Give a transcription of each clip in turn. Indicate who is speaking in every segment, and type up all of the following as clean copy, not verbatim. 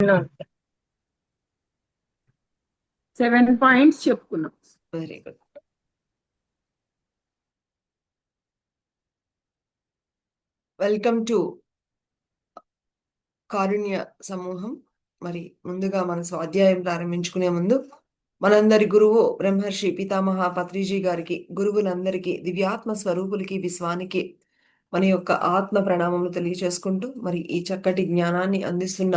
Speaker 1: ఏమైనా ఉంటాయి. 7 పాయింట్స్ చెప్పుకున్నాం.
Speaker 2: Very good. వెల్కమ్ టు కారుణ్య సమూహం. మరి ముందుగా మన స్వాధ్యాయం ప్రారంభించుకునే ముందు మనందరి గురువు బ్రహ్మర్షి పితామహ పత్రిజీ గారికి, గురువులందరికీ, దివ్యాత్మ స్వరూపులకి, విశ్వానికి మన యొక్క ఆత్మ ప్రణామములు తెలియచేసుకుంటూ, మరి ఈ చక్కటి జ్ఞానాన్ని అందిస్తున్న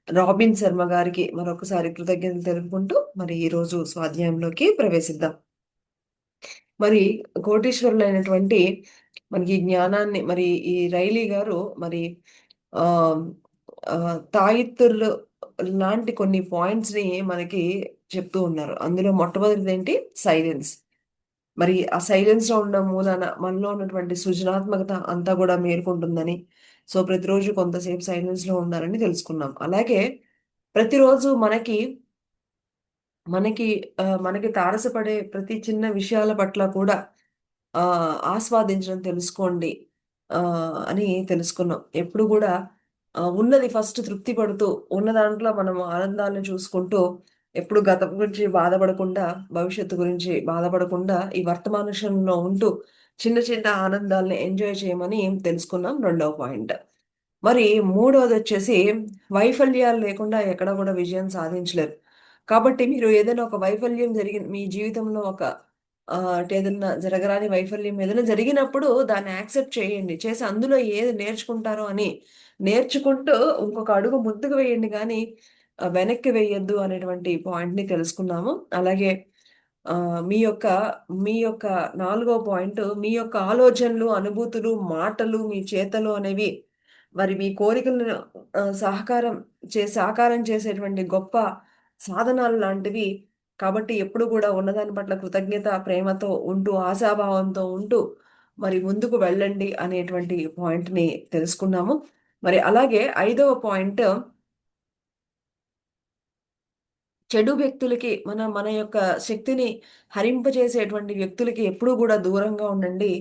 Speaker 2: రాబిన్ శర్మ గారికి మరొకసారి కృతజ్ఞతలు తెలుపుకుంటూ మరి ఈ రోజు స్వాధ్యాయంలోకి ప్రవేశిద్దాం. మరి కోటీశ్వరులైనటువంటి మనకి జ్ఞానాన్ని మరి ఈ రైలీ గారు మరి ఆ తాయిత్తులు లాంటి కొన్ని పాయింట్స్ ని మనకి చెప్తూ ఉన్నారు. అందులో మొట్టమొదటిది ఏంటి? సైలెన్స్. మరి ఆ సైలెన్స్ లో ఉన్న మూలాన మనలో ఉన్నటువంటి సృజనాత్మకత అంతా కూడా మేలుకుంటుందని, సో ప్రతిరోజు కొంతసేపు సైలెన్స్ లో ఉండాలని తెలుసుకున్నాం. అలాగే ప్రతిరోజు మనకి మనకి మనకి తారసపడే ప్రతి చిన్న విషయాల పట్ల కూడా ఆస్వాదించడం తెలుసుకోండి అని తెలుసుకున్నాం. ఎప్పుడు కూడా ఉన్నది ఫస్ట్ తృప్తి పడుతూ, ఉన్న దాంట్లో మనం ఆనందాన్ని చూసుకుంటూ, ఎప్పుడు గతం గురించి బాధపడకుండా, భవిష్యత్తు గురించి బాధపడకుండా, ఈ వర్తమాన క్షణంలో ఉంటూ చిన్న చిన్న ఆనందాలని ఎంజాయ్ చేయమని తెలుసుకున్నాం. రెండవ పాయింట్. మరి మూడవది వచ్చేసి, వైఫల్యాలు లేకుండా ఎక్కడ కూడా విజయం సాధించలేరు. కాబట్టి మీరు ఏదైనా ఒక వైఫల్యం జరిగిన మీ జీవితంలో ఒక ఏదైనా జరగరాని వైఫల్యం ఏదైనా జరిగినప్పుడు దాన్ని యాక్సెప్ట్ చేయండి. చేసి అందులో ఏది నేర్చుకుంటారో అని నేర్చుకుంటూ ఇంకొక అడుగు ముందుకు వేయండి, కానీ వెనక్కి వేయొద్దు అనేటువంటి పాయింట్ని తెలుసుకున్నాము. అలాగే ఆ, మీ యొక్క మీ యొక్క నాలుగో పాయింట్, మీ యొక్క ఆలోచనలు, అనుభూతులు, మాటలు, మీ చేతలు అనేవి మరి మీ కోరికలను సాకారం చేసేటువంటి గొప్ప సాధనాలు లాంటివి. కాబట్టి ఎప్పుడు కూడా ఉన్నదాని పట్ల కృతజ్ఞత, ప్రేమతో ఉంటూ, ఆశాభావంతో ఉంటూ మరి ముందుకు వెళ్ళండి అనేటువంటి పాయింట్ని తెలుసుకున్నాము. మరి అలాగే ఐదవ పాయింట్, చెడు వ్యక్తులకి, మన మన యొక్క శక్తిని హరింపజేసేటువంటి వ్యక్తులకి ఎప్పుడూ కూడా దూరంగా ఉండండి.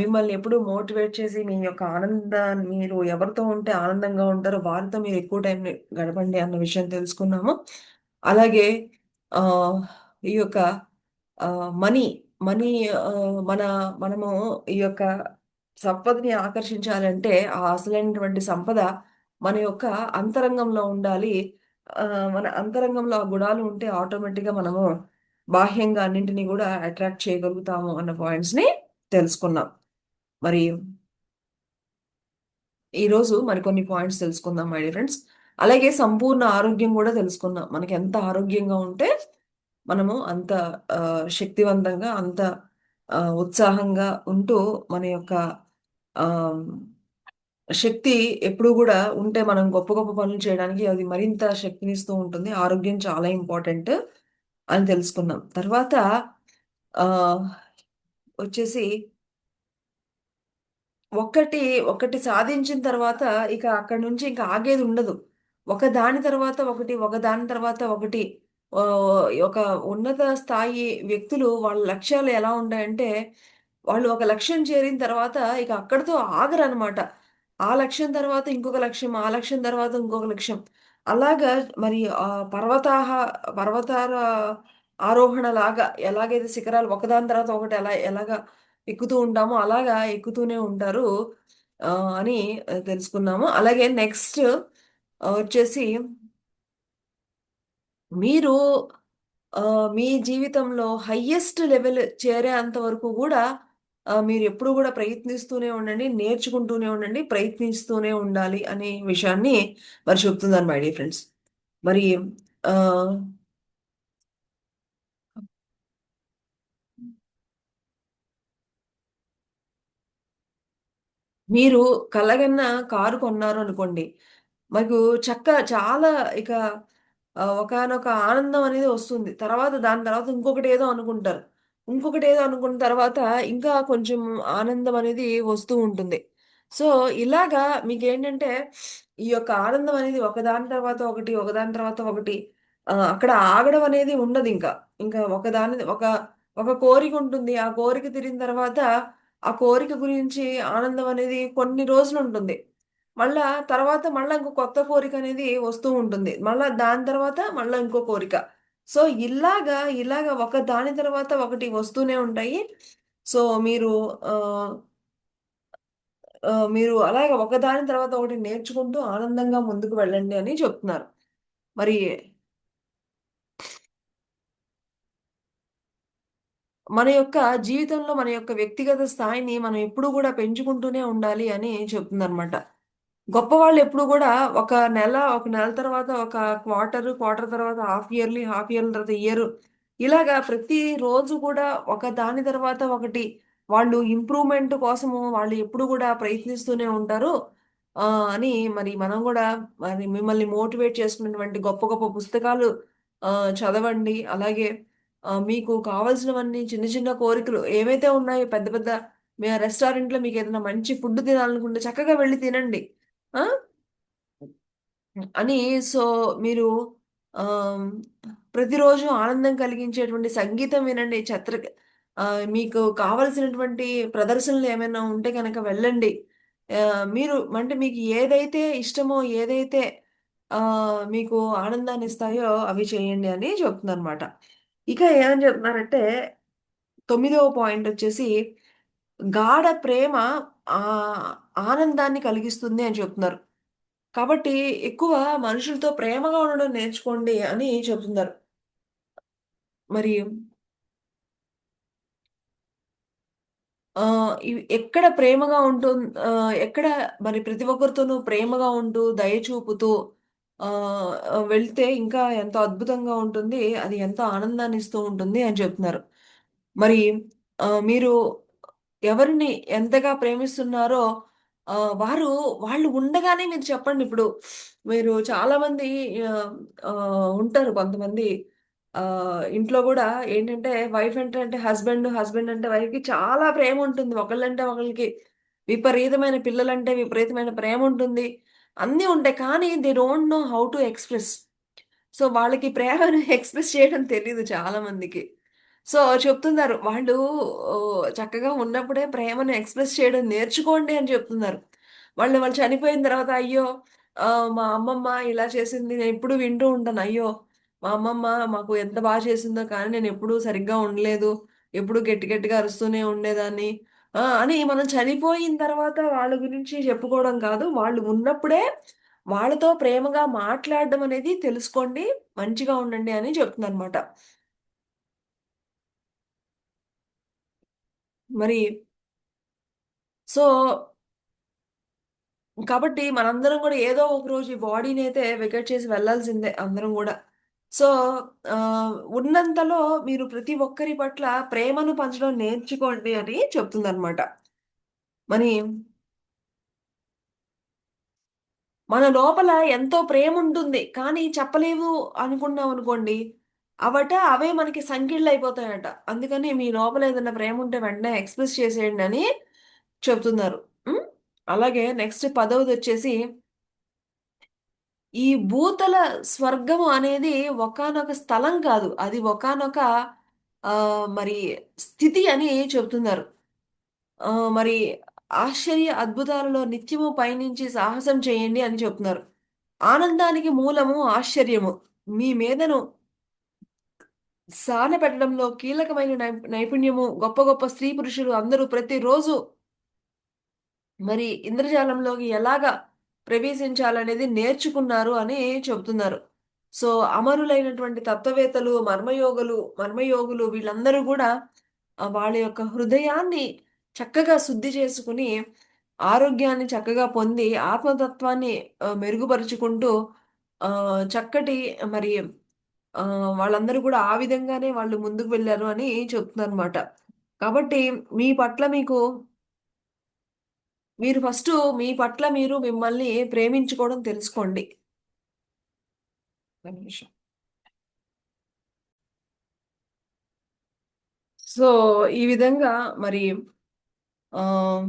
Speaker 2: మిమ్మల్ని ఎప్పుడూ మోటివేట్ చేసి మీ యొక్క ఆనందాన్ని, మీరు ఎవరితో ఉంటే ఆనందంగా ఉంటారో వారితో మీరు ఎక్కువ టైం గడపండి అన్న విషయం తెలుసుకున్నాము. అలాగే ఆ ఈ యొక్క మనీ మనీ మన మనము ఈ యొక్క సంపదని ఆకర్షించాలంటే ఆ అసలైనటువంటి సంపద మన యొక్క అంతరంగంలో ఉండాలి. ఆ, మన అంతరంగంలో ఆ గుణాలు ఉంటే ఆటోమేటిక్గా మనము బాహ్యంగా అన్నింటినీ కూడా అట్రాక్ట్ చేయగలుగుతాము అన్న పాయింట్స్ ని తెలుసుకున్నాం. మరి ఈ రోజు మరికొన్ని పాయింట్స్ తెలుసుకుందాం మై డియర్ ఫ్రెండ్స్. అలాగే సంపూర్ణ ఆరోగ్యం కూడా తెలుసుకుందాం. మనకి ఎంత ఆరోగ్యంగా ఉంటే మనము అంత శక్తివంతంగా, అంత ఉత్సాహంగా ఉంటూ మన యొక్క ఆ శక్తి ఎప్పుడు కూడా ఉంటే మనం గొప్ప గొప్ప పనులు చేయడానికి అది మరింత శక్తినిస్తూ ఉంటుంది. ఆరోగ్యం చాలా ఇంపార్టెంట్ అని తెలుసుకున్నాం. తర్వాత ఆ వచ్చేసి ఒకటి ఒకటి సాధించిన తర్వాత ఇక అక్కడి నుంచి ఇంకా ఆగేది ఉండదు. ఒక దాని తర్వాత ఒకటి, ఒక దాని తర్వాత ఒకటి. ఒక ఉన్నత స్థాయి వ్యక్తులు వాళ్ళ లక్ష్యాలు ఎలా ఉంటాయంటే, వాళ్ళు ఒక లక్ష్యం చేరిన తర్వాత ఇక అక్కడితో ఆగరనమాట. ఆ లక్ష్యం తర్వాత ఇంకొక లక్ష్యం, ఆ లక్ష్యం తర్వాత ఇంకొక లక్ష్యం. అలాగా మరి పర్వతాల ఆరోహణ లాగా ఎలాగైతే శిఖరాలు ఒకదాని తర్వాత ఒకటి ఎలాగా ఎక్కుతూ ఉంటామో అలాగా ఎక్కుతూనే ఉంటారు ఆ, అని తెలుసుకున్నాము. అలాగే నెక్స్ట్ వచ్చేసి, మీరు ఆ, మీ జీవితంలో హయ్యెస్ట్ లెవెల్ చేరేంత వరకు కూడా మీరు ఎప్పుడు కూడా ప్రయత్నిస్తూనే ఉండండి, నేర్చుకుంటూనే ఉండండి, ప్రయత్నిస్తూనే ఉండాలి అనే విషయాన్ని మరి చెప్తున్నాను మై డియర్ ఫ్రెండ్స్. మరి ఆ, మీరు కలగన్న కారు కొన్నారు అనుకోండి, మీకు చాలా ఇక ఒకానొక ఆనందం అనేది వస్తుంది. తర్వాత దాని తర్వాత ఇంకొకటి ఏదో అనుకుంటారు. ఇంకొకటి ఏదో అనుకున్న తర్వాత ఇంకా కొంచెం ఆనందం అనేది వస్తూ ఉంటుంది. సో ఇలాగా మీకేంటంటే ఈ యొక్క ఆనందం అనేది ఒకదాని తర్వాత ఒకటి, ఒకదాని తర్వాత ఒకటి, అక్కడ ఆగడం అనేది ఉండదు ఇంకా. ఇంకా ఒక కోరిక ఉంటుంది. ఆ కోరిక తీరిన తర్వాత ఆ కోరిక గురించి ఆనందం అనేది కొన్ని రోజులు ఉంటుంది. మళ్ళా తర్వాత మళ్ళా ఇంకో కొత్త కోరిక అనేది వస్తూ ఉంటుంది. మళ్ళా దాని తర్వాత మళ్ళా ఇంకో కోరిక. సో ఇలాగా ఒక దాని తర్వాత ఒకటి వస్తూనే ఉంటాయి. సో మీరు ఆహ్, మీరు అలాగ ఒకదాని తర్వాత ఒకటి నేర్చుకుంటూ ఆనందంగా ముందుకు వెళ్ళండి అని చెప్తున్నారు. మరి మన యొక్క జీవితంలో మన యొక్క వ్యక్తిగత స్థాయిని మనం ఎప్పుడూ కూడా పెంచుకుంటూనే ఉండాలి అని చెప్తుందనమాట. గొప్పవాళ్ళు ఎప్పుడు కూడా ఒక నెల తర్వాత ఒక క్వార్టర్ తర్వాత హాఫ్ ఇయర్లీ తర్వాత ఇయర్ ఇలాగా ప్రతి రోజు కూడా ఒక దాని తర్వాత ఒకటి వాళ్ళు ఇంప్రూవ్మెంట్ కోసము వాళ్ళు ఎప్పుడు కూడా ప్రయత్నిస్తూనే ఉంటారు. అని మరి మనం కూడా మరి మిమ్మల్ని మోటివేట్ చేసుకున్నటువంటి గొప్ప గొప్ప పుస్తకాలు చదవండి. అలాగే మీకు కావాల్సినవన్నీ చిన్న చిన్న కోరికలు ఏవైతే ఉన్నాయో పెద్ద పెద్ద రెస్టారెంట్‌లో మీకేదైనా మంచి ఫుడ్ తినాలనుకుంటే చక్కగా వెళ్లి తినండి. ఆ! అని సో, మీరు ఆహ్, ప్రతిరోజు ఆనందం కలిగించేటువంటి సంగీతం వినండి. మీకు కావాల్సినటువంటి ప్రదర్శనలు ఏమైనా ఉంటే గనక వెళ్ళండి. మీరు అంటే మీకు ఏదైతే ఇష్టమో, ఏదైతే మీకు ఆనందాన్నిస్తాయో అవి చేయండి అని చెప్తుందనమాట. ఇక ఏమని చెప్తున్నారంటే, తొమ్మిదవ పాయింటొచ్చేసి గాఢ ప్రేమ ఆహ్, ఆనందాన్ని కలిగిస్తుంది అని చెప్తున్నారు. కాబట్టి ఎక్కువ మనుషులతో ప్రేమగా ఉండడం నేర్చుకోండి అని చెప్తున్నారు. మరి ఇవి ఎక్కడ మరి ప్రతి ఒక్కరితోనూ ప్రేమగా ఉంటూ, దయ చూపుతూ వెళ్తే ఇంకా ఎంతో అద్భుతంగా ఉంటుంది. అది ఎంతో ఆనందాన్నిస్తూ ఉంటుంది అని చెప్తున్నారు. మరి మీరు ఎవరిని ఎంతగా ప్రేమిస్తున్నారో వారు వాళ్ళు ఉండగానే మీరు చెప్పండి. ఇప్పుడు మీరు చాలామంది ఆహ్, ఉంటారు కొంతమంది ఇంట్లో గూడా ఏంటంటే వైఫ్ అంటే హస్బెండ్, హస్బెండ్ అంటే వైఫ్‌కి చాలా ప్రేముంటుంది. ఒకళ్ళంటే ఒకళ్ళకి విపరీతమైన పిల్లలంటే విపరీతమైన ప్రేముంటుంది. అన్నీ ఉంటాయి. కానీ they don't know how to express. So, వాళ్ళకి ప్రేమను ఎక్స్‌ప్రెస్ చేయడం తెలీదు చాలా మందికి. సో, చెప్తున్నారు. వాళ్ళు చక్కగా ఉన్నప్పుడే ప్రేమను ఎక్స్‌ప్రెస్ చేయడం నేర్చుకోండి అని చెప్తున్నారు. వాళ్ళు చనిపోయిన తర్వాత అయ్యో! మా అమ్మమ్మ ఇలా చేసింది నేనెప్పుడు వింటూ ఉంటాను. అయ్యో! మా అమ్మమ్మ మాకు ఎంత చేసిందో కానీ నేనెప్పుడూ సరిగ్గా ఉండలేదు. ఎప్పుడూ గట్టి గట్టిగా అరుస్తూనే ఉండేదాన్ని. అని మనం చనిపోయిన తర్వాత వాళ్ళ గురించి చెప్పుకోవడం కాదు. వాళ్ళు ఉన్నప్పుడే వాళ్ళతో ప్రేమగా మాట్లాడడం అనేది తెలుసుకోండి. మంచిగా ఉండండి అని చెప్తుందనమాట. మరి సో, కాబట్టి మనందరం గూడా ఏదో ఒక రోజు ఈ బాడీనైతే వెకేట్ చేసి వెళ్ళాల్సిందే అందరం గూడా. సో, ఉన్నంతలో మీరు ప్రతి ఒక్కరి పట్ల ప్రేమను పంచడం నేర్చుకోండి అని చెప్తుందనమాట. మరి మన లోపల ఎంతో ప్రేముంటుంది. కానీ చెప్పలేము అనుకున్నామనుకోండి, అవే మనకి సంకెళ్ళయిపోతాయట. అందుకని మీ లోపల ఏదైనా ప్రేముంటే వెంటనే ఎక్స్‌ప్రెస్ చేసేయండి అని చెప్తున్నారు. హ్మ్. అలాగే నెక్స్ట్ పదోదొచ్చేసి, ఈ భూతల స్వర్గము అనేది ఒకానొక స్థలం కాదు. అది ఒకానొక మరి స్థితి అని చెప్తున్నారు. మరి ఆశ్చర్య అద్భుతాలలో నిత్యము పయనించి సాహసం చేయండి అని చెప్తున్నారు. ఆనందానికి మూలము ఆశ్చర్యము. మీ మీదను సానపెట్టడంలో కీలకమైన నైపుణ్యము గొప్ప గొప్ప స్త్రీ పురుషులు అందరూ ప్రతిరోజు మరి ఇంద్రజాలంలోకి ఎలాగా ప్రవేశించాలనేది నేర్చుకున్నారు అని చెబుతున్నారు. సో, అమరులైనటువంటి తత్వవేత్తలు, మర్మయోగులు వీళ్ళందరూ గూడా వాళ్ళ యొక్క హృదయాన్ని చక్కగా శుద్ధి చేసుకొని, ఆరోగ్యాన్ని చక్కగా పొంది, ఆత్మతత్వాన్ని మెరుగుపరుచుకుంటూ చక్కటి మరి వాళ్ళందరూ కూడా ఆ విధంగానే వాళ్ళు ముందుకు వెళ్లారు అని చెప్తున్నారనమాట. కాబట్టి మీ పట్ల మీకు మీరు ఫస్టు మీ పట్ల మీరు మిమ్మల్ని ప్రేమించుకోవడం తెలుసుకోండి. ఒక్క నిమిషం. సో, ఈ విధంగా మరి ఆహ్,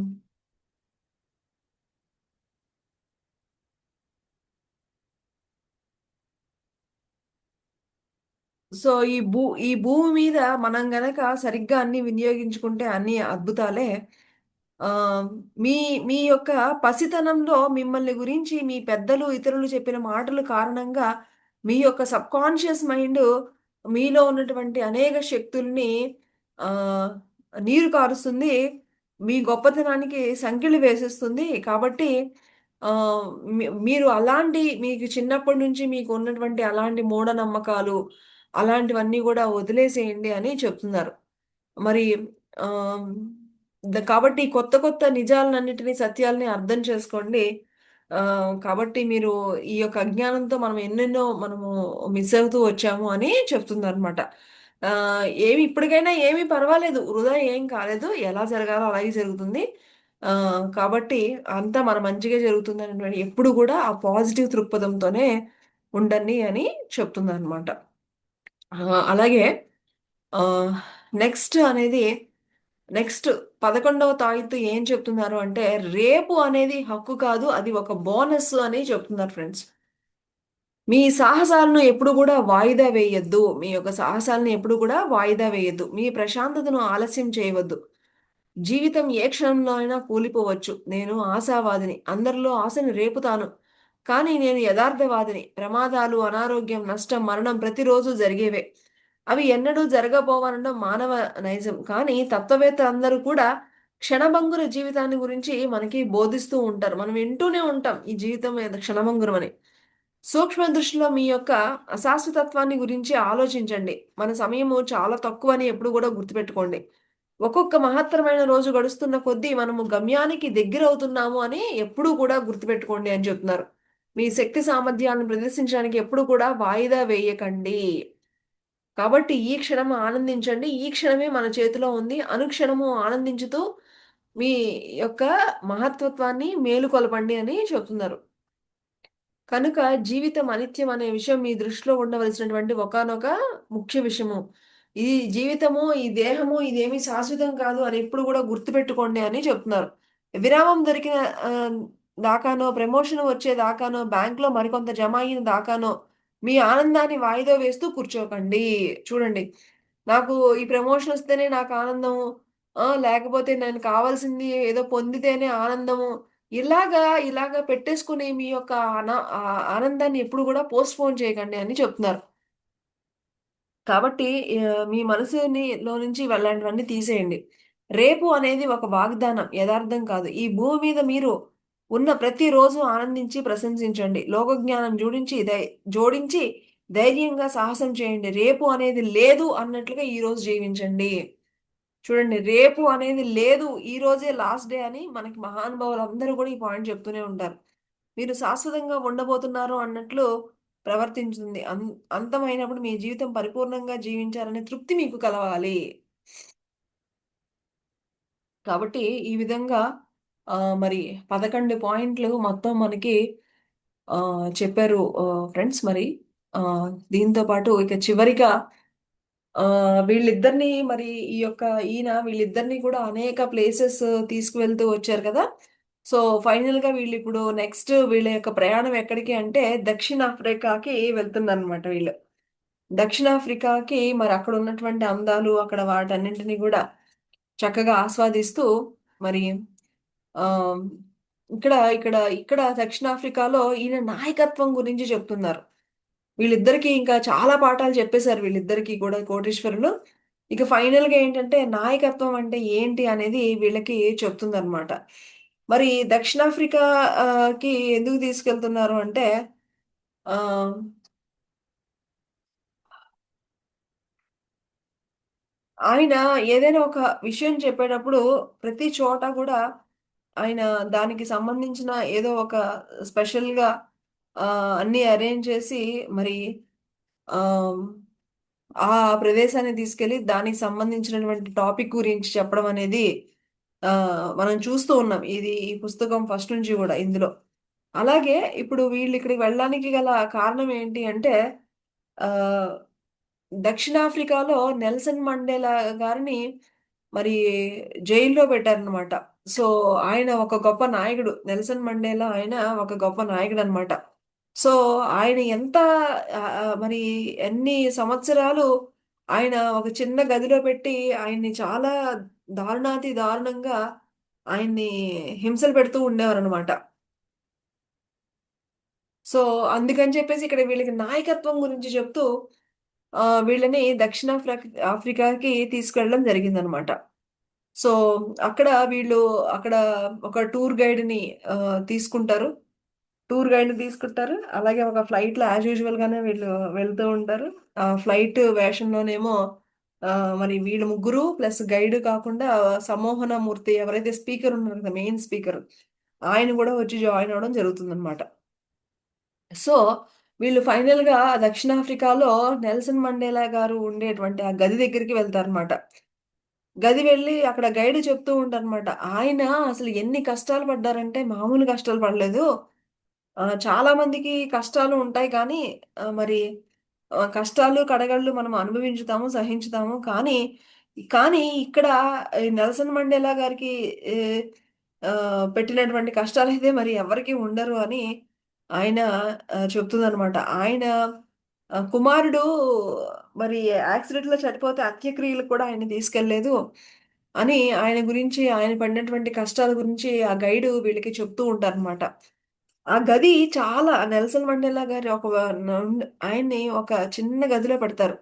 Speaker 2: సో, ఈ భూమి మీద మనం గనక సరిగ్గా అన్నీ వినియోగించుకుంటే అన్నీ అద్భుతాలే. ఆ, మీ మీ యొక్క పసితనంలో మిమ్మల్ని గురించి మీ పెద్దలు ఇతరులు చెప్పిన మాటల కారణంగా మీ యొక్క సబ్ కాన్షియస్ మైండ్ మీలో ఉన్నటువంటి అనేక శక్తుల్ని ఆ, నీరు కారుస్తుంది. మీ గొప్పతనానికి సంకెళ్ళు వేసేస్తుంది. కాబట్టి ఆ, మీరు అలాంటి మీకు చిన్నప్పటి నుంచి మీకు ఉన్నటువంటి అలాంటి మూఢనమ్మకాలు అలాంటివన్నీ కూడా వదిలేసేయండి అని చెప్తున్నారు. మరి ఆ, కాబట్టి కొత్త కొత్త నిజాలన్నిటినీ సత్యాల్ని అర్థం చేసుకోండి. ఆ, కాబట్టి మీరు ఈ యొక్క అజ్ఞానంతో మనం ఎన్నెన్నో మనము మిస్ అవుతూ వచ్చాము అని చెప్తుంది అనమాట. ఆ, ఏమి ఇప్పటికైనా ఏమీ పర్వాలేదు, వృధా ఏం కాలేదు, ఎలా జరగాలో అలాగే జరుగుతుంది. ఆ, కాబట్టి అంతా మన మంచిగా జరుగుతుంది అనేటువంటి ఎప్పుడు కూడా ఆ పాజిటివ్ దృక్పథంతోనే ఉండండి అని చెప్తుంది అనమాట. అలాగే ఆ, నెక్స్ట్ 11వ తాయెత్తు ఏం చెప్తున్నారు అంటే, రేపు అనేది హక్కు కాదు, అది ఒక బోనస్ అని చెప్తున్నారు ఫ్రెండ్స్. మీ సాహసాలను ఎప్పుడు కూడా వాయిదా వేయొద్దు. మీ యొక్క సాహసాలను ఎప్పుడు కూడా వాయిదా వేయొద్దు. మీ ప్రశాంతతను ఆలస్యం చేయవద్దు. జీవితం ఏ క్షణంలో అయినా కూలిపోవచ్చు. నేను ఆశావాదిని, అందరిలో ఆశను రేపుతాను. కానీ నేను యథార్థవాదిని. ప్రమాదాలు, అనారోగ్యం, నష్టం, మరణం ప్రతిరోజు జరిగేవే. అవి ఎన్నడూ జరగబోవనడం మానవ నైజం. కానీ తత్వవేత్త అందరూ కూడా క్షణభంగుర జీవితాన్ని గురించి మనకి బోధిస్తూ ఉంటారు. మనం వింటూనే ఉంటాం ఈ జీవితం క్షణభంగురం అని. సూక్ష్మ దృష్టిలో మీ యొక్క అశాశ్వతత్వాన్ని గురించి ఆలోచించండి. మన సమయము చాలా తక్కువ అని ఎప్పుడు కూడా గుర్తుపెట్టుకోండి. ఒక్కొక్క మహత్తరమైన రోజు గడుస్తున్న కొద్దీ మనము గమ్యానికి దగ్గర అవుతున్నాము అని ఎప్పుడూ కూడా గుర్తుపెట్టుకోండి అని చెప్తున్నారు. మీ శక్తి సామర్థ్యాలను ప్రదర్శించడానికి ఎప్పుడు కూడా వాయిదా వేయకండి. కాబట్టి ఈ క్షణం ఆనందించండి. ఈ క్షణమే మన చేతిలో ఉంది. అనుక్షణము ఆనందించుతూ మీ యొక్క మహత్వత్వాన్ని మేలుకొలపండి అని చెప్తున్నారు. కనుక జీవితం అనిత్యం అనే విషయం మీ దృష్టిలో ఉండవలసినటువంటి ఒకానొక ముఖ్య విషయము. ఈ జీవితము, ఈ దేహము ఇదేమీ శాశ్వతం కాదు అని ఎప్పుడు కూడా గుర్తుపెట్టుకోండి అని చెప్తున్నారు. విరామం దొరికిన దాకానో, ప్రమోషన్ వచ్చే దాకానో, బ్యాంక్‌లో మరికొంత జమ అయిన దాకానో మీ ఆనందాన్ని వాయిదా వేస్తూ కూర్చోకండి. చూడండి, నాకు ఈ ప్రమోషన్ వస్తేనే నాకు ఆనందము. లేకపోతే నేను కావాల్సింది ఏదో పొందితేనే ఆనందము. ఇలాగా పెట్టేసుకుని మీ యొక్క ఆనందాన్ని ఎప్పుడు కూడా పోస్ట్‌పోన్ చేయకండి అని చెప్తున్నారు. కాబట్టి మీ మనసులో నుంచి అలాంటివన్నీ తీసేయండి. రేపు అనేది ఒక వాగ్దానం, యదార్థం కాదు. ఈ భూమి మీద మీరు ఉన్న ప్రతిరోజు ఆనందించి ప్రశంసించండి. లోకజ్ఞానం జోడించి ధైర్యంగా సాహసం చేయండి. రేపు అనేది లేదు అన్నట్లుగా ఈరోజు జీవించండి. చూడండి, రేపు అనేది లేదు, ఈ రోజే లాస్ట్ డే అని మనకి మహానుభావులు అందరూ కూడా ఈ పాయింట్ చెప్తూనే ఉంటారు. మీరు శాశ్వతంగా ఉండబోతున్నారు అన్నట్లు ప్రవర్తించింది. అంతమైనప్పుడు మీ జీవితం పరిపూర్ణంగా జీవించాలనే తృప్తి మీకు కలవాలి. కాబట్టి ఈ విధంగా మరి 11 పాయింట్లు మొత్తం మనకి చెప్పారు ఫ్రెండ్స్. మరి దీంతో పాటు ఇక చివరిగా వీళ్ళిద్దరిని మరి వీళ్ళిద్దరిని కూడా అనేక ప్లేసెస్ తీసుకువెళ్తూ వచ్చారు కదా. సో ఫైనల్ గా వీళ్ళు ఇప్పుడు నెక్స్ట్ వీళ్ళ యొక్క ప్రయాణం ఎక్కడికి అంటే దక్షిణాఫ్రికాకి వెళ్తున్నారనమాట వీళ్ళు. దక్షిణాఫ్రికాకి మరి అక్కడ ఉన్నటువంటి అందాలు అక్కడ వాటన్నింటినీ కూడా చక్కగా ఆస్వాదిస్తూ మరి ఆ ఇక్కడ ఇక్కడ ఇక్కడ దక్షిణాఫ్రికాలో ఈయన నాయకత్వం గురించి చెప్తున్నారు. వీళ్ళిద్దరికీ ఇంకా చాలా పాఠాలు చెప్పేశారు వీళ్ళిద్దరికీ కూడా కోటీశ్వరులు. ఇక ఫైనల్ గా ఏంటంటే నాయకత్వం అంటే ఏంటి అనేది వీళ్ళకి చెప్తుందన్నమాట. మరి దక్షిణాఫ్రికా కి ఎందుకు తీసుకెళ్తున్నారు అంటే ఆ ఆయన ఏదైనా ఒక విషయం చెప్పేటప్పుడు ప్రతి చోట కూడా ఆయన దానికి సంబంధించిన ఏదో ఒక స్పెషల్‌గా అన్నీ అరేంజ్ చేసి మరి ఆహ్, ఆ ప్రదేశాన్ని తీసుకెళ్ళి దానికి సంబంధించినటువంటి టాపిక్ గురించి చెప్పడం అనేది మనం చూస్తూ ఉన్నాం. ఈ పుస్తకం ఫస్ట్ నుంచి గూడా ఇందులో. అలాగే ఇప్పుడు వీళ్ళు ఇక్కడికి వెళ్ళడానికి గల కారణం ఏంటి అంటే ఆహ్, దక్షిణాఫ్రికాలో నెల్సన్ మండేలా గారిని మరి జైల్లో పెట్టారనమాట. సో, ఆయన ఒక గొప్ప నాయకుడు. నెల్సన్ మండేలా ఆయన ఒక గొప్ప నాయకుడనమాట. సో, ఆయన ఎంత మరి ఎన్ని సంవత్సరాలు ఆయన ఒక చిన్న గదిలో పెట్టి ఆయన్ని చాలా దారుణాతి దారుణంగా ఆయన్ని హింసలు పెడుతూ ఉండేవారు అనమాట. సో అందుకని చెప్పేసి ఇక్కడ వీళ్ళకి నాయకత్వం గురించి చెప్తూ వీళ్ళని ఆఫ్రికాకి తీసుకెళ్ళడం జరిగిందనమాట. సో అక్కడ వీళ్ళు అక్కడ ఒక టూర్ గైడ్ని తీసుకుంటారు. టూర్ గైడ్ తీసుకుంటారు. అలాగే ఒక ఫ్లైట్ లో యాజ్ యూజువల్ గానే వీళ్ళు వెళ్తూ ఉంటారు. ఆ ఫ్లైట్ వేషంలోనేమో మరి వీళ్ళు ముగ్గురు ప్లస్ గైడ్ కాకుండా సమ్మోహన మూర్తి ఎవరైతే స్పీకర్ ఉన్నారు కదా, మెయిన్ స్పీకర్, ఆయన కూడా వచ్చి జాయిన్ అవ్వడం జరుగుతుందన్నమాట. సో వీళ్ళు ఫైనల్ గా దక్షిణాఫ్రికాలో నెల్సన్ మండేలా గారు ఉండేటువంటి ఆ గది దగ్గరికి వెళ్తారనమాట. గది వెళ్ళి అక్కడ గైడ్ చెప్తూ ఉంటారనమాట. ఆయన అసలు ఎన్ని కష్టాలు పడ్డారంటే మామూలు కష్టాలు పడలేదు. చాలా మందికి కష్టాలు ఉంటాయి కానీ మరి కష్టాలు, కడగళ్ళు మనం అనుభవించుతాము, సహించుతాము. కానీ, కానీ ఇక్కడ ఈ నెల్సన్ మండేలా గారికి ఏ పెట్టినటువంటి కష్టాలైతే మరి ఎవరికీ ఉండరు అని ఆయన చెప్తుందనమాట. ఆయన కుమారుడు మరి యాక్సిడెంట్‌లో చనిపోతే అంత్యక్రియలకు కూడా ఆయన్ని తీసుకెళ్ళలేదు అని ఆయన గురించి, ఆయన పడినటువంటి కష్టాల గురించి ఆ గైడు వీళ్ళకి చెప్తూ ఉంటారనమాట. ఆ గది చాలా నెల్సన్ మండేలా గారి ఒక ఆయన్ని ఒక చిన్న గదిలో పెడతారు.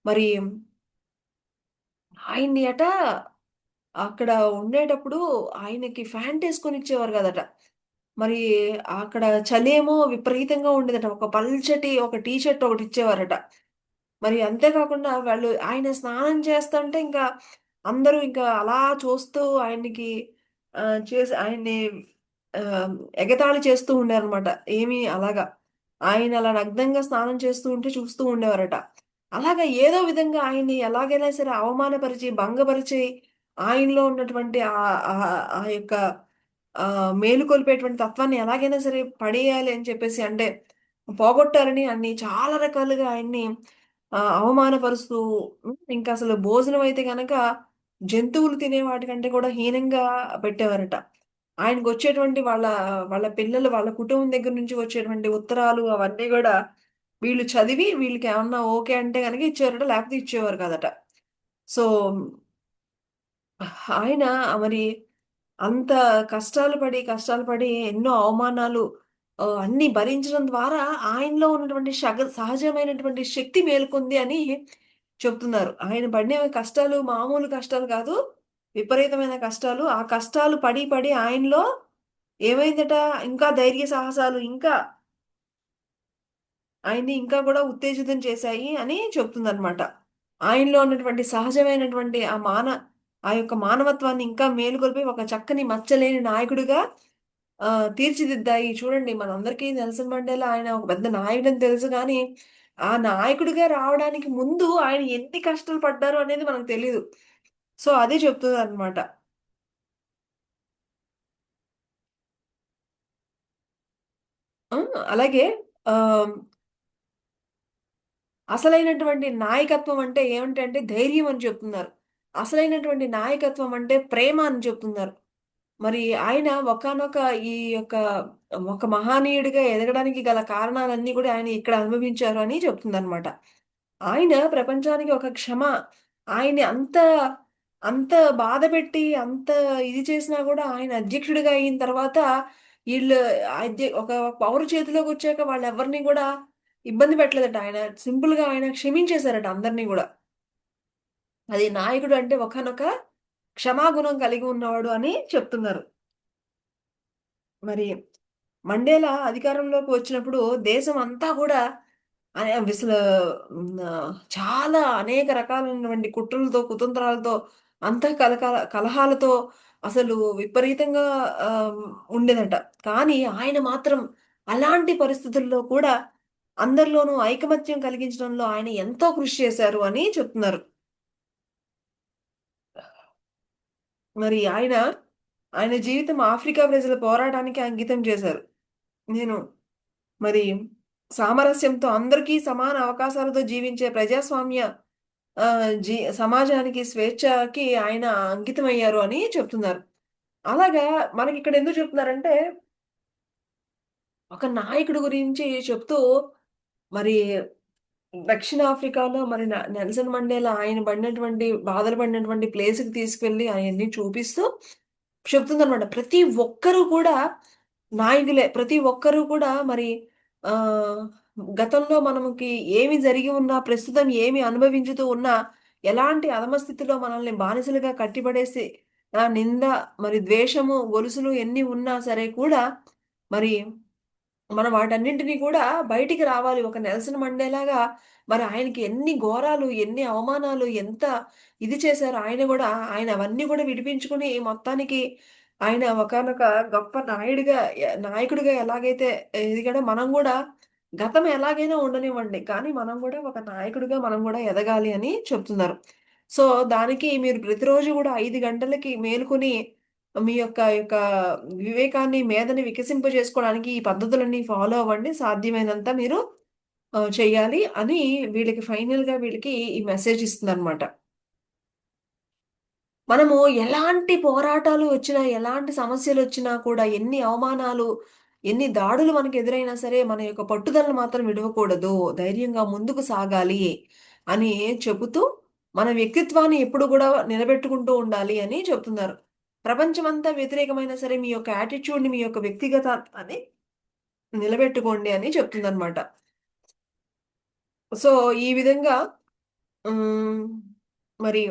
Speaker 2: మరి ఆయన్ని అక్కడ ఉండేటప్పుడు ఆయనకి ఫ్యాంట్ ఏసుకొని ఇచ్చేవారు కాదట. మరి అక్కడ చలేమో విపరీతంగా ఉండేదట. ఒక పల్చటి ఒక టీ షర్ట్ ఒకటి ఇచ్చేవారట. మరి అంతే కాకుండా వాళ్ళు ఆయన స్నానం చేస్తంటే ఇంకా అందరూ ఇంకా అలా చూస్తూ ఆయనకి చేసి ఆయన్ని ఆహ్, ఎగతాళి చేస్తూ ఉండారనమాట. ఏమి అలాగా. ఆయన అలా నగ్నంగా స్నానం చేస్తూ ఉంటే చూస్తూ ఉండేవారట. అలాగా ఏదో విధంగా ఆయన్ని ఎలాగైనా సరే అవమానపరిచి, భంగపరిచి ఆయనలో ఉన్నటువంటి ఆ యొక్క మేలుకొల్పేటువంటి తత్వాన్ని ఎలాగైనా సరే పడేయాలి అని చెప్పేసి అంటే పోగొట్టాలని అన్ని చాలా రకాలుగా ఆయన్ని అవమానపరుస్తూ ఇంకా అసలు భోజనం అయితే గనక జంతువులు తినే వాటికంటే కూడా హీనంగా పెట్టేవారట. ఆయనకొచ్చేటువంటి వాళ్ళ పిల్లలు వాళ్ళ కుటుంబం దగ్గర నుంచి వచ్చేటువంటి ఉత్తరాలు అవన్నీ గూడా వీళ్ళు చదివి వీళ్ళకేమన్నా ఓకే అంటే గనక ఇచ్చేవారట. లేకపోతే ఇచ్చేవారు కాదట. సో, ఆయన మరి అంత కష్టాలు పడి ఎన్నో అవమానాలు అన్నీ భరించడం ద్వారా ఆయనలో ఉన్నటువంటి సహజమైనటువంటి శక్తి మేలుకొంది అని చెప్తున్నారు. ఆయన పడిన కష్టాలు మామూలు కష్టాలు కాదు. విపరీతమైన కష్టాలు. ఆ కష్టాలు పడి ఆయనలో ఏమైందట, ఇంకా ధైర్య సాహసాలు ఇంకా ఆయన్ని ఇంకా కూడా ఉత్తేజితం చేశాయి అని చెప్తుందనమాట. ఆయనలో ఉన్నటువంటి సహజమైనటువంటి ఆ యొక్క మానవత్వాన్ని ఇంకా మేలుకొల్పి ఒక చక్కని మచ్చలేని నాయకుడిగా తీర్చిదిద్దాయి. చూడండి మనందరికీ నెల్సన్ మండేలా ఆయన ఒక పెద్ద నాయకుడని తెలుసు గానీ, ఆ నాయకుడిగా రావడానికి ముందు ఆయన ఎన్ని కష్టాలు పడ్డారు అనేది మనకు తెలీదు. సో, అదే చెప్తుందనమాట. ఆ! అలాగే ఆహ్, అసలైనటువంటి నాయకత్వం అంటే ఏమిటంటే ధైర్యం అని చెప్తున్నారు. అసలైనటువంటి నాయకత్వం అంటే ప్రేమ అని చెప్తున్నారు. మరి ఆయన ఒకానొక ఈ యొక్క ఒక మహనీయుడిగా ఎదగడానికి గల కారణాలన్నీ కూడా ఆయన ఇక్కడ అనుభవించారు అని చెప్తుందనమాట. ఆయన ప్రపంచానికి ఒక ఆయన్ని అంత బాధపెట్టి, అంత ఇది చేసినా గూడా ఆయన అధ్యక్షుడిగా అయిన తర్వాత ఈళ్ళు ఒక పవర్ చేతిలోకొచ్చాక వాళ్ళెవ్వరిని గూడా ఇబ్బంది పెట్టలేదట. ఆయన సింపుల్‌గా ఆయన క్షమించేసారట అందరిని గూడా. అది నాయకుడు అంటే ఒకానొక క్షమాగుణం కలిగి ఉన్నవాడు అని చెప్తున్నారు. మరి మండేలా అధికారంలోకి వచ్చినప్పుడు దేశం అంతా గూడా అసలు చాలా అనేక రకాలైనటువంటి కుట్రలతో, కుతంత్రాలతో, కలహాలతో అసలు విపరీతంగా ఆహ్, ఉండేదట. కానీ ఆయన మాత్రం అలాంటి పరిస్థితుల్లో కూడా అందరిలోనూ ఐకమత్యం కలిగించడంలో ఆయన ఎంతో కృషి చేశారు అని చెప్తున్నారు. మరి ఆయన జీవితం ఆఫ్రికా ప్రజల పోరాటానికి అంకితం చేశారు. నేను మరి సామరస్యంతో అందరికీ సమాన అవకాశాలతో జీవించే ప్రజాస్వామ్య సమాజానికి, స్వేచ్ఛకి ఆయన అంకితమయ్యారు అని చెప్తున్నారు. అలాగా మనకిక్కడ ఎందుకు చెప్తున్నారంటే, ఒక నాయకుడి గురించి చెప్తూ మరి దక్షిణాఫ్రికాలో మరి నెల్సన్ మండేలా ఆయన పడినటువంటి బాధలు పడినటువంటి ప్లేస్‌కి తీసుకెళ్ళి అయన్నీ చూపిస్తూ చెప్తుందనమాట. ప్రతి ఒక్కరు కూడా నాయకులే. ప్రతి ఒక్కరు కూడా మరి ఆహ్, గతంలో మనకి ఏమి జరిగి ఉన్నా, ప్రస్తుతం ఏమి అనుభవించుతూ ఉన్నా, ఎలాంటి అధమ స్థితిలో మనల్ని బానిసలుగా కట్టిపడేసి నింద, మరి ద్వేషము, గొలుసులు ఎన్ని ఉన్నా సరే కూడా మరి మనం వాటన్నింటిని కూడా బయటికి రావాలి. ఒక నెల్సన్ మండేలాగా మరి ఆయనకి ఎన్ని ఘోరాలు, ఎన్ని అవమానాలు, ఎంత ఇది చేశారో ఆయన గూడా, ఆయన అవన్నీ గూడా విడిపించుకొని మొత్తానికి ఆయన ఒకానొక గొప్ప నాయకుడిగా ఎలాగైతే ఎదిగాడో మనం గూడా గతం ఎలాగైనా ఉండనివ్వండి. కానీ మనం గూడా ఒక నాయకుడిగా మనం గూడా ఎదగాలి అని చెప్తున్నారు. సో, దానికి మీరు ప్రతిరోజు గూడా 5 గంటలకి మేలుకొని మీ యొక్క వివేకాన్ని, మేధని వికసింపజేసుకోవడానికి ఈ పద్ధతులన్నీ ఫాలో అవ్వండి. సాధ్యమైనంత మీరు చెయ్యాలి అని వీళ్ళకి ఫైనల్‌గా ఈ మెసేజ్ ఇస్తుందనమాట. మనము ఎలాంటి పోరాటాలు వచ్చినా, ఎలాంటి సమస్యలొచ్చినా కూడా, ఎన్ని అవమానాలు, ఎన్ని దాడులు మనకెదురైనా సరే, మన యొక్క పట్టుదలను మాత్రం విడవకూడదు. ధైర్యంగా ముందుకు సాగాలి అని చెబుతూ, మన వ్యక్తిత్వాన్ని ఎప్పుడు గూడా నిలబెట్టుకుంటూ ఉండాలి అని చెప్తున్నారు. ప్రపంచమంతా వ్యతిరేకమైనా సరే, మీ యొక్క యాటిట్యూడ్‌ని, మీ యొక్క వ్యక్తిగతాన్ని నిలబెట్టుకోండి అని చెప్తుందనమాట. సో, ఈ విధంగా హ్మ్. మరి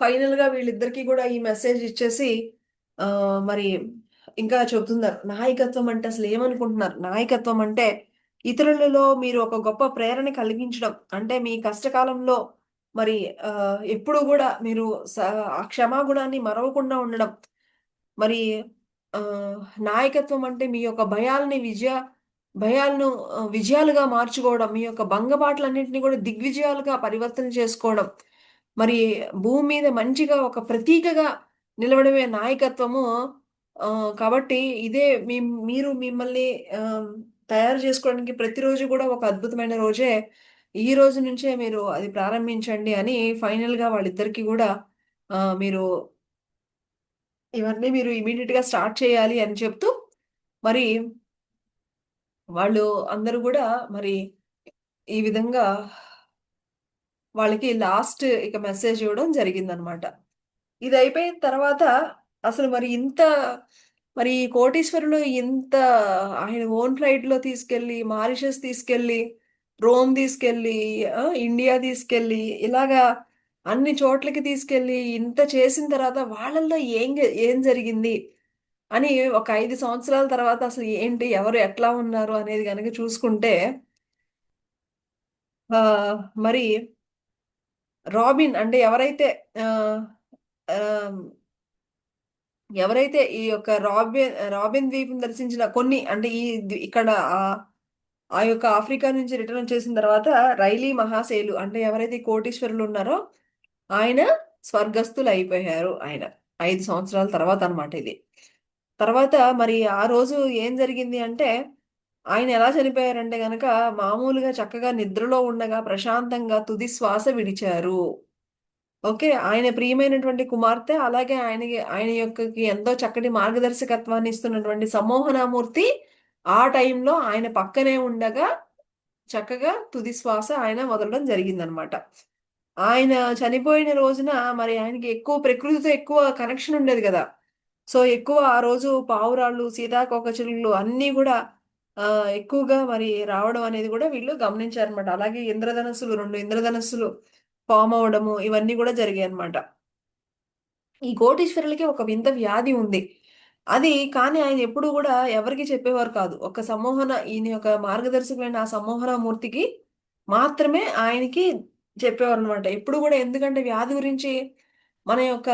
Speaker 2: ఫైనల్‌గా వీళ్ళిద్దరికీ గూడా ఈ మెసేజ్ ఇచ్చేసి మరి ఇంకా చెబుతున్నారు. నాయకత్వం అంటే అసలేమనుకుంటున్నారు? నాయకత్వం అంటే ఇతరులలో మీరు ఒక గొప్ప ప్రేరణ కలిగించడం. అంటే మీ కష్టకాలంలో మరి ఎప్పుడూ గూడా మీరు స ఆ క్షమాగుణాన్ని మరవకుండా ఉండడం. మరి ఆహ్, నాయకత్వం అంటే మీ యొక్క భయాలను విజయాలుగా మార్చుకోవడం. మీ యొక్క భంగపాట్లన్నింటిని కూడా దిగ్విజయాలుగా పరివర్తన చేసుకోవడం. మరి భూమి మీద మంచిగా ఒక ప్రతీకగా నిలవడమే నాయకత్వము. కాబట్టి ఇదే మీరు మిమ్మల్ని ఆహ్, తయారు చేసుకోవడానికి ప్రతిరోజు కూడా ఒక అద్భుతమైన రోజే. ఈ రోజు నుంచే మీరు అది ప్రారంభించండి అని ఫైనల్‌గా వాళ్ళిద్దరికీ గూడా మీరు ఇవన్నీ మీరు ఇమ్మీడియేట్‌గా స్టార్ట్ చేయాలి అని చెప్తూ, మరి వాళ్ళు అందరూ గూడా మరి ఈ విధంగా వాళ్ళకి లాస్ట్ ఇక మెసేజ్ ఇవ్వడం జరిగిందనమాట. ఇదయిపోయిన తర్వాత అసలు మరి ఈ కోటీశ్వరులు ఇంత ఆయన ఓన్ ఫ్లైట్‌లో తీసుకెళ్ళి, మారిషస్ తీసుకెళ్ళి, రోమ్ తీసుకెళ్ళి, ఇండియా తీసుకెళ్ళి, ఇలాగా అన్ని చోట్లకి తీసుకెళ్ళి ఇంత చేసిన తర్వాత వాళ్ళల్లో ఏం జరిగింది? అని ఒక 5 సంవత్సరాల తర్వాత అసలు ఏంటి? ఎవరు ఎట్లా ఉన్నారు? అనేది గనక చూసుకుంటే మరి రాబిన్ అంటే ఆహ్, ఆహ్, ఎవరైతే ఈ యొక్క రాబిన్ ద్వీపం దర్శించిన కొన్ని అంటే ఇక్కడ ఆ యొక్క ఆఫ్రికా నుంచి రిటర్న్ వచ్చేసిన తర్వాత రైలీ మహాసేలు అంటే ఎవరైతే ఈ కోటీశ్వరులు ఉన్నారో ఆయన స్వర్గస్థులయిపోయారు ఆయన. 5 సంవత్సరాల తర్వాత అన్నమాట ఇది. తర్వాత మరి ఆ రోజు ఏం జరిగింది అంటే, ఆయన ఎలా చనిపోయారంటే గనక మామూలుగా చక్కగా నిద్రలో ఉండగా ప్రశాంతంగా తుది శ్వాస విడిచారు. ఓకే. ఆయన ప్రియమైనటువంటి కుమార్తె అలాగే ఆయన యొక్కకి ఎంతో చక్కటి మార్గదర్శకత్వాన్ని ఇస్తున్నటువంటి సమ్మోహనమూర్తి ఆ టైంలో ఆయన పక్కనే ఉండగా చక్కగా తుది శ్వాస ఆయన వదలడం జరిగిందనమాట. ఆయన చనిపోయిన రోజున మరి ఆయనకి ప్రకృతితో ఎక్కువ కనెక్షన్ ఉండేది గదా! సో, ఎక్కువ ఆ రోజు పావురాళ్ళు, సీతాకోకచిలుకలు అన్నీ గూడా ఎక్కువగా మరి రావడం అనేది గూడా వీళ్ళు గమనించారనమాట. అలాగే 2 ఇంద్రధనస్సులు ఫార్మ్ అవ్వడము ఇవన్నీ గూడా జరిగాయనమాట. ఈ కోటీశ్వరులకి ఒక వింత వ్యాధి ఉంది. కానీ ఆయన ఎప్పుడు గూడా ఎవరికీ చెప్పేవారు కాదు. ఈయన యొక్క మార్గదర్శకులైన ఆ సమ్మోహన మూర్తికి మాత్రమే ఆయనకి చెప్పేవారనమాట. ఎప్పుడు గూడా ఎందుకంటే వ్యాధి గురించి మన యొక్క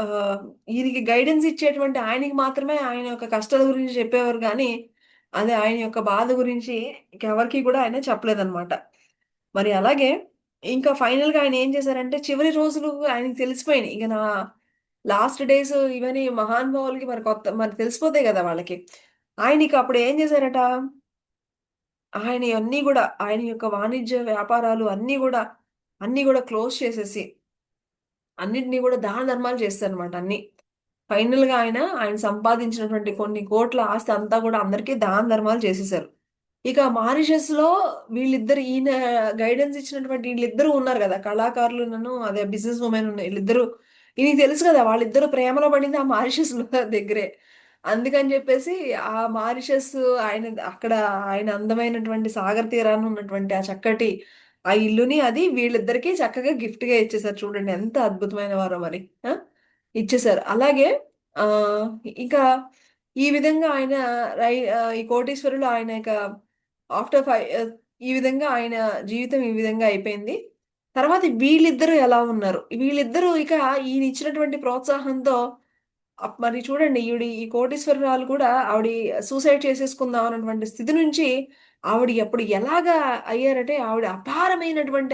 Speaker 2: ఆహ్, ఈయనకి గైడెన్స్ ఇచ్చేటువంటి ఆయనకి మాత్రమే ఆయన యొక్క కష్టాల గురించి చెప్పేవారు గానీ, అది ఆయన యొక్క బాధ గురించి ఇంకెవరికీ గూడా ఆయన చెప్పలేదనమాట. మరి అలాగే ఇంకా ఫైనల్‌గా ఆయన ఏం చేశారంటే చివరి రోజులు ఆయనకి తెలిసిపోయినాయి. లాస్ట్ డేస్ ఇవన్నీ మహానుభావులకి మరి తెలిసిపోతాయి గదా! వాళ్ళకి. ఆయనకి అప్పుడు ఏం చేశారట, ఆయన యొక్క వాణిజ్య వ్యాపారాలు అన్నీ గూడా క్లోజ్ చేసేసి, అన్నిటిని గూడా దాన ధర్మాలు చేసేసారనమాట అన్నీ. ఫైనల్‌గా ఆయన సంపాదించినటువంటి కొన్ని కోట్ల ఆస్తి అంతా గూడా అందరికి దాన ధర్మాలు చేసేసారు. ఇక మారిషస్‌లో ఈయన గైడెన్స్ ఇచ్చినటువంటి ఈళ్ళిద్దరూ ఉన్నారు గదా! కళాకారులును అదే బిజినెస్ వుమెన్ ఈళ్ళిద్దరూ ఇది తెలుసు కదా వాళ్ళిద్దరు ప్రేమలో పడింది ఆ మారిషస్ దగ్గరే. అందుకని చెప్పేసి ఆ మారిషస్ ఆయన అక్కడ ఆయన అందమైనటువంటి సాగర్ తీరాన్ని ఉన్నటువంటి ఆ చక్కటి ఆ ఇల్లుని అది వీళ్ళిద్దరికీ చక్కగా గిఫ్ట్ గా ఇచ్చేసారు. చూడండి ఎంత అద్భుతమైన వారో మరి. ఆ? ఇచ్చేసారు. అలాగే ఆ ఇంకా ఈ విధంగా ఆయన ఈ కోటీశ్వరులు ఆయన యొక్క ఆఫ్టర్ 5 ఈ విధంగా ఆయన జీవితం ఈ విధంగా అయిపోయింది. తర్వాత వీళ్ళిద్దరూ ఎలా ఉన్నారు? వీళ్ళిద్దరూ ఇక ఈయన ఇచ్చినటువంటి ప్రోత్సాహంతో మరి చూడండి ఈ కోటీశ్వరరాలు కూడా ఆవిడ సూసైడ్ చేసేసుకుందాం అన్నటువంటి స్థితి నుంచి ఆవిడ ఎప్పుడు ఎలాగా అయ్యారంటే ఆవిడ అపారమైనటువంటి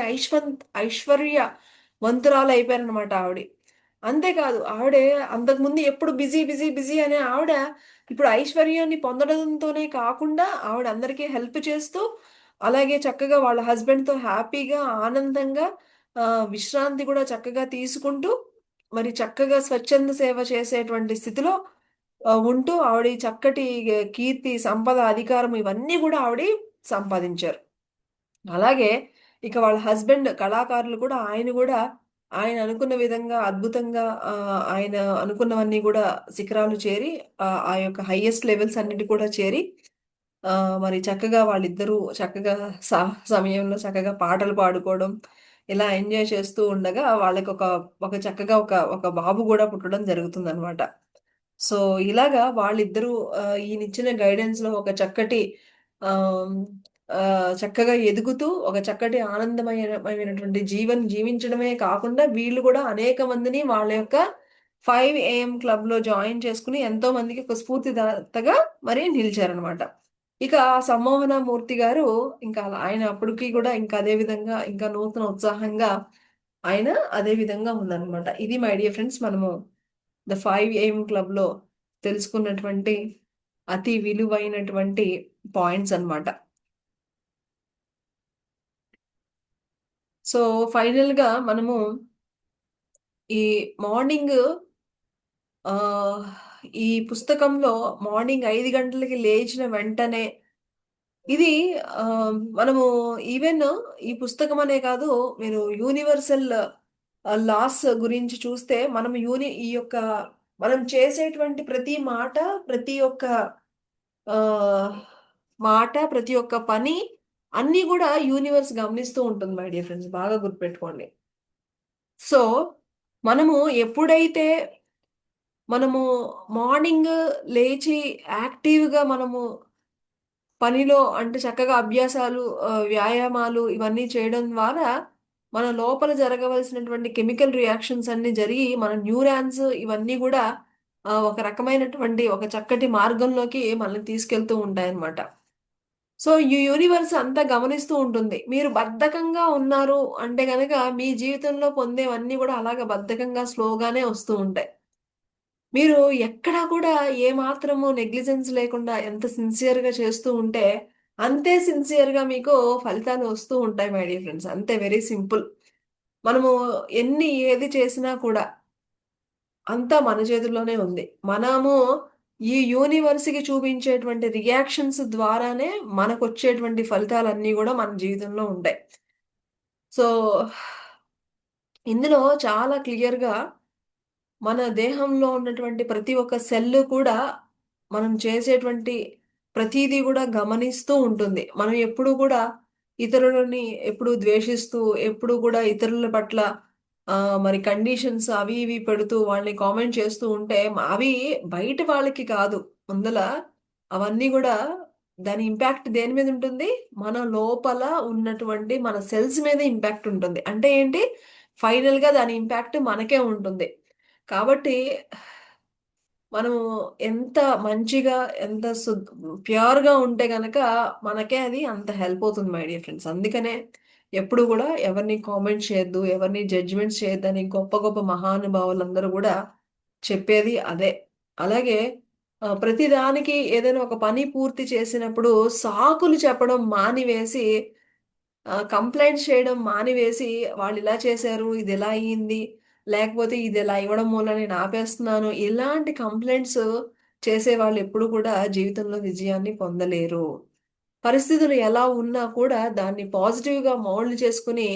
Speaker 2: ఐశ్వర్యవంతురాలు అయిపోయారనమాట ఆవిడ. అంతేకాదు ఆవిడ అంతకుముందు ఎప్పుడు బిజీ బిజీ బిజీ అనే ఆవిడ ఇప్పుడు ఐశ్వర్యాన్ని పొందడంతోనే కాకుండా ఆవిడ అందరికీ హెల్ప్ చేస్తూ అలాగే చక్కగా వాళ్ళ husband తో హ్యాపీగా ఆనందంగా విశ్రాంతి కూడా చక్కగా తీసుకుంటూ మరి చక్కగా స్వచ్ఛంద సేవ చేసేటువంటి స్థితిలో ఉంటూ ఆవిడ ఈ చక్కటి కీర్తి సంపద అధికారం ఇవన్నీ కూడా ఆవిడ సంపాదించారు. అలాగే ఇక వాళ్ళ హస్బెండ్ కళాకారులు కూడా ఆయన కూడా ఆయన అనుకున్న విధంగా అద్భుతంగా ఆయన అనుకున్నవన్నీ కూడా శిఖరాలు చేరి ఆ యొక్క హైయెస్ట్ లెవెల్స్ అన్నిటి కూడా చేరి మరి చక్కగా వాళ్ళిద్దరూ చక్కగా సమయంలో చక్కగా పాటలు పాడుకోవడం ఇలా ఎంజాయ్ చేస్తూ ఉండగా వాళ్ళకి ఒక చక్కగా ఒక బాబు కూడా పుట్టడం జరుగుతుందన్నమాట. సో ఇలాగా వాళ్ళిద్దరూ ఈయనిచ్చిన గైడెన్స్ లో ఒక చక్కటి ఆమ్, చక్కగా ఎదుగుతూ ఒక చక్కటి ఆనందమయమైనటువంటి జీవించడమే కాకుండా వీళ్ళు కూడా అనేక మందిని వాళ్ళ యొక్క 5 AM క్లబ్ లో జాయిన్ చేసుకుని ఎంతో మందికి ఒక స్ఫూర్తిదాతగా మరి నిలిచారనమాట. ఇక సమ్మోహన మూర్తి గారు ఇంకా ఆయన అప్పటికి కూడా ఇంకా అదే విధంగా ఇంకా నూతన ఉత్సాహంగా ఆయన అదే విధంగా ఉందన్నమాట. ఇది మై డియర్ ఫ్రెండ్స్ మనము ద 5 AM క్లబ్ లో తెలుసుకున్నటువంటి అతి విలువైనటువంటి పాయింట్స్ అన్నమాట. సో ఫైనల్ గా మనము ఈ మార్నింగ్ ఆ ఈ పుస్తకంలో మార్నింగ్ 5 గంటలకి లేచిన వెంటనే ఇది ఆ, మనము ఈవెన్ ఈ పుస్తకం అనే కాదు మీరు యూనివర్సల్ లాస్ గురించి చూస్తే మనం ఈ యొక్క మనం చేసేటువంటి ప్రతి మాట ప్రతి ఒక్క ఆ, ప్రతి ఒక్క పని అన్ని కూడా యూనివర్స్ గమనిస్తూ ఉంటుంది మై డియర్ ఫ్రెండ్స్, బాగా గుర్తుపెట్టుకోండి. సో మనము ఎప్పుడైతే మనము మార్నింగ్ లేచి యాక్టివ్గా మనము పనిలో అంటే చక్కగా అభ్యాసాలు వ్యాయామాలు ఇవన్నీ చేయడం ద్వారా మన లోపల జరగవలసినటువంటి కెమికల్ రియాక్షన్స్ అన్ని జరిగి మన న్యూరాన్స్ ఇవన్నీ కూడా ఒక రకమైనటువంటి ఒక చక్కటి మార్గంలోకి మనల్ని తీసుకెళ్తూ ఉంటాయన్నమాట. సో ఈ యూనివర్స్ అంతా గమనిస్తూ ఉంటుంది. మీరు బద్ధకంగా ఉన్నారు అంటే గనక మీ జీవితంలో పొందేవన్నీ కూడా అలాగ బద్ధకంగా స్లోగానే వస్తూ ఉంటాయి. మీరు ఎక్కడా కూడా ఏ మాత్రము నెగ్లిజెన్స్ లేకుండా ఎంత సిన్సియర్‌గా చేస్తూ ఉంటే, అంతే సిన్సియర్‌గా మీకు ఫలితాలు వస్తూ ఉంటాయి మై డియర్ ఫ్రెండ్స్. అంతే వెరీ సింపుల్. మనము ఏది చేసినా కూడా అంతా మన చేతుల్లోనే ఉంది. మనము ఈ యూనివర్స్‌కి చూపించేటువంటి రియాక్షన్స్ ద్వారానే మనకొచ్చేటువంటి ఫలితాలన్నీ గూడా మన జీవితంలో ఉంటాయి. సో, ఇందులో చాలా క్లియర్‌గా మన దేహంలో ఉన్నటువంటి ప్రతి ఒక్క సెల్లు కూడా మనం చేసేటువంటి ప్రతీదీ కూడా గమనిస్తూ ఉంటుంది. మనం ఎప్పుడు కూడా ఇతరులని ఎప్పుడు ద్వేషిస్తూ, ఎప్పుడు కూడా ఇతరుల పట్ల మరి కండిషన్స్ అవి ఇవి పెడుతూ వాళ్ళని కామెంట్ చేస్తూ ఉంటే అవి బయట వాళ్ళకి కాదు. ముందల అవన్నీ కూడా దాని ఇంపాక్ట్ దేని మీద ఉంటుంది? మన లోపల ఉన్నటువంటి మన సెల్స్ మీద ఇంపాక్ట్ ఉంటుంది. అంటే ఏంటి? ఫైనల్‌గా దాని ఇంపాక్ట్ మనకే ఉంటుంది. కాబట్టి మనము ఎంత మంచిగా, ఎంత ప్యూర్‌గా ఉంటే గనక మనకే అది అంత హెల్ప్ అవుతుంది మై డియర్ ఫ్రెండ్స్. అందుకనే ఎప్పుడు గూడా ఎవరిని కామెంట్ చేయొద్దు, ఎవరిని జడ్జ్‌మెంట్స్ చేయొద్దని గొప్ప గొప్ప మహానుభావులందరూ గూడా చెప్పేది అదే. అలాగే ప్రతి దానికి ఏదైనా ఒక పని పూర్తి చేసినప్పుడు సాకులు చెప్పడం మానివేసి కంప్లెయింట్స్ చేయడం మానివేసి వాళ్ళిలా చేశారు, ఇదిలా అయింది, లేకపోతే ఇదిలా ఇవ్వడం మూలంగా నేను ఆపేస్తున్నాను. ఇలాంటి కంప్లెయింట్స్ చేసేవాళ్ళు ఎప్పుడు కూడా జీవితంలో విజయాన్ని పొందలేరు. పరిస్థితులు ఎలా ఉన్నా కూడా దాన్ని పాజిటివ్‌గా మౌల్డ్ చేసుకొని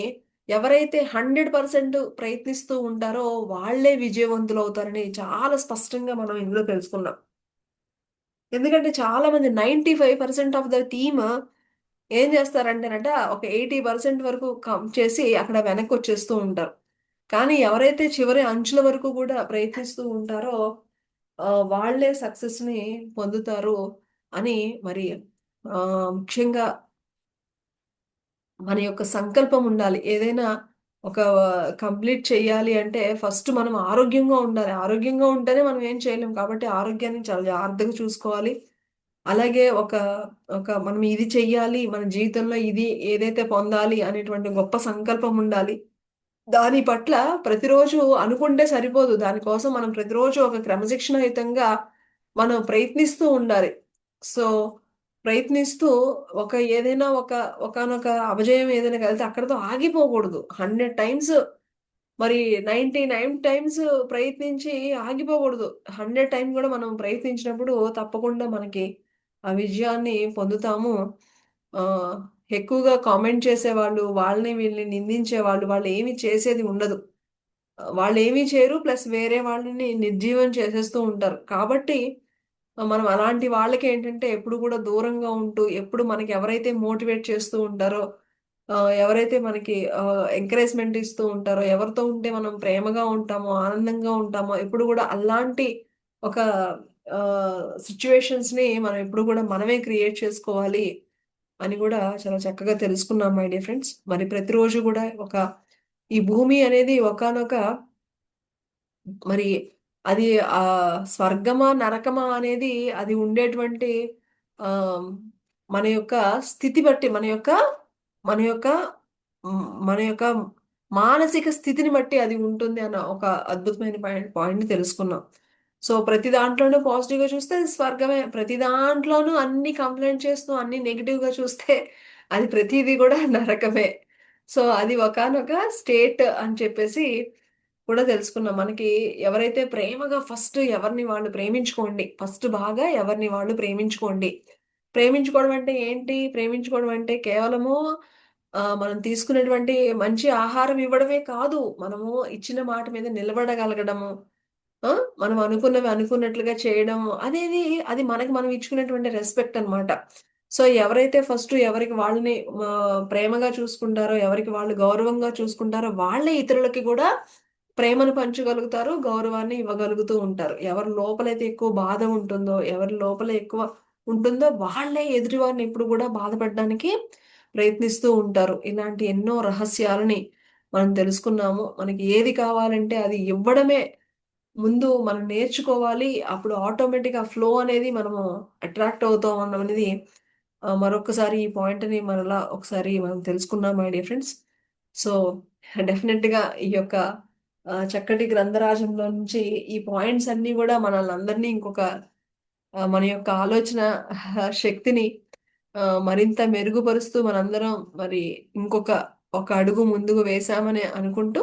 Speaker 2: ఎవరైతే 100% ప్రయత్నిస్తూ ఉంటారో వాళ్ళే విజయవంతులు అవుతారని చాలా స్పష్టంగా మనం ఇందులో తెలుసుకున్నాం. ఎందుకంటే చాలా మంది 95% ఆఫ్ ద టీమ్ ఏం చేస్తారంటేనట ఒక 80% వరకు కమ్ చేసి అక్కడ వెనక్కి వచ్చేస్తూ ఉంటారు. కానీ ఎవరైతే చివరి అంచుల వరకు కూడా ప్రయత్నిస్తూ ఉంటారో వాళ్ళే సక్సెస్ ని పొందుతారు అని మరి ముఖ్యంగా మన యొక్క సంకల్పం ఉండాలి. ఏదైనా ఒక కంప్లీట్ చేయాలి అంటే ఫస్ట్ మనం ఆరోగ్యంగా ఉండాలి. ఆరోగ్యంగా ఉంటేనే మనం ఏం చేయలేం. కాబట్టి ఆరోగ్యాన్ని చాలా జాగ్రత్తగా చూసుకోవాలి. అలాగే ఒక ఒక మనం ఇది చెయ్యాలి, మన జీవితంలో ఇది ఏదైతే పొందాలి అనేటువంటి గొప్ప సంకల్పం ఉండాలి. దాని పట్ల ప్రతిరోజు అనుకుంటే సరిపోదు. దానికోసం మనం ప్రతిరోజు ఒక క్రమశిక్షణాయుతంగా మనం ప్రయత్నిస్తూ ఉండాలి. సో, ప్రయత్నిస్తూ ఏదైనా ఒకానొక అపజయం ఏదైనా కలిగితే అక్కడితో ఆగిపోకూడదు. 100 టైమ్స్ మరి 99 టైమ్స్ ప్రయత్నించి ఆగిపోకూడదు. 100 టైమ్ గూడా మనం ప్రయత్నించినప్పుడు తప్పకుండా మనకి ఆ విజయాన్ని పొందుతాము. ఆహ్, ఎక్కువగా కామెంట్ చేసేవాళ్ళు, వాళ్ళని వీళ్ళని నిందించేవాళ్ళు, వాళ్ళేమి చేసేది ఉండదు. వాళ్ళేమీ చేయరు. ప్లస్ వేరే వాళ్ళని నిర్జీవం చేసేస్తూ ఉంటారు. కాబట్టి మనం అలాంటి వాళ్ళకేంటంటే ఎప్పుడు కూడా దూరంగా ఉంటూ, ఎప్పుడు మనకి ఎవరైతే మోటివేట్ చేస్తూ ఉంటారో, ఎవరైతే మనకి ఎంకరేజ్‌మెంట్ ఇస్తూ ఉంటారో, ఎవరితో ఉంటే మనం ప్రేమగా ఉంటామో, ఆనందంగా ఉంటామో, ఎప్పుడు కూడా అలాంటి ఒక సిట్యుయేషన్స్‌ని మనం ఎప్పుడు కూడా మనమే క్రియేట్ చేసుకోవాలి అని కూడా చాలా చక్కగా తెలుసుకున్నాం మై డియర్ ఫ్రెండ్స్. మరి ప్రతిరోజు కూడా ఈ భూమి అనేది ఒకానొక మరి అది స్వర్గమా, నరకమా అనేది అది ఉండేటువంటి ఆహ్, మన యొక్క స్థితి బట్టి మన యొక్క మన యొక్క మానసిక స్థితిని బట్టి అది ఉంటుంది అన్న ఒక అద్భుతమైన పాయింట్‌ని తెలుసుకున్నాం. సో, ప్రతి దాంట్లోనూ పాజిటివ్‌గా చూస్తే అది స్వర్గమే. ప్రతి దాంట్లోనూ అన్ని కంప్లెయింట్ చేస్తూ అన్ని నెగెటివ్‌గా చూస్తే అది ప్రతీది గూడా నరకమే. సో, అది ఒకానొక స్టేట్ అని చెప్పేసి కూడా తెలుసుకున్నాం. మనకి ఎవరైతే ప్రేమగా ఫస్ట్ ఎవరిని వాళ్ళు ప్రేమించుకోండి. ఫస్ట్ బాగా ఎవరిని వాళ్ళు ప్రేమించుకోండి. ప్రేమించుకోవడం అంటే ఏంటి? ప్రేమించుకోవడం అంటే కేవలము మనం తీసుకునేటువంటి మంచి ఆహారం ఇవ్వడమే కాదు. మనము ఇచ్చిన మాట మీద నిలబడగలగడము. ఆ! మనం అనుకున్నవి అనుకున్నట్లుగా చేయడము అనేది అది మనకి మనం ఇచ్చుకునేటువంటి రెస్పెక్ట్ అన్నమాట. సో, ఎవరైతే ఫస్ట్ ఎవరికి వాళ్ళని ప్రేమగా చూసుకుంటారో, ఎవరికి వాళ్ళు గౌరవంగా చూసుకుంటారో, వాళ్ళే ఇతరులకి గూడా ప్రేమను పంచగలుగుతారు. గౌరవాన్ని ఇవ్వగలుగుతూ ఉంటారు. ఎవరి లోపలైతే ఎక్కువ బాధ ఉంటుందో, ఎవరి లోపల ఎక్కువ ఉంటుందో వాళ్ళే ఎదుటివారిని ఎప్పుడు గూడా బాధపడడానికి ప్రయత్నిస్తూ ఉంటారు. ఇలాంటి ఎన్నో రహస్యాలని మనం తెలుసుకున్నాము. మనకి ఏది కావాలంటే అది ఇవ్వడమే ముందు మనం నేర్చుకోవాలి. అప్పుడు ఆటోమేటిక్‌గా ఆ ఫ్లో అనేది మనము అట్రాక్ట్ అవుతాం అన్నది మరొక్కసారి ఈ పాయింట్‌ని మరలా ఒకసారి మనం తెలుసుకున్నాం మై డియర్ ఫ్రెండ్స్. సో, డెఫినిట్‌గా ఈ యొక్క చక్కటి గ్రంథరాజంలో నుంచి ఈ పాయింట్స్ అన్నీ గూడా మనల్నందరినీ మన యొక్క ఆలోచన శక్తిని మరింత మెరుగుపరుస్తూ మనందరం మరి ఇంకొక ఒక అడుగు ముందుకు వేశామని అనుకుంటూ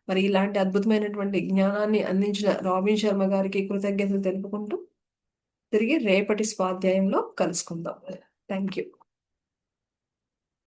Speaker 2: మరి ఇలాంటి అద్భుతమైనటువంటి జ్ఞానాన్ని అందించిన రాబిన్ శర్మ గారికి కృతజ్ఞతలు తెలుపుకుంటూ తిరిగి రేపటి స్వాధ్యాయంలో కలుసుకుందాం. Thank you.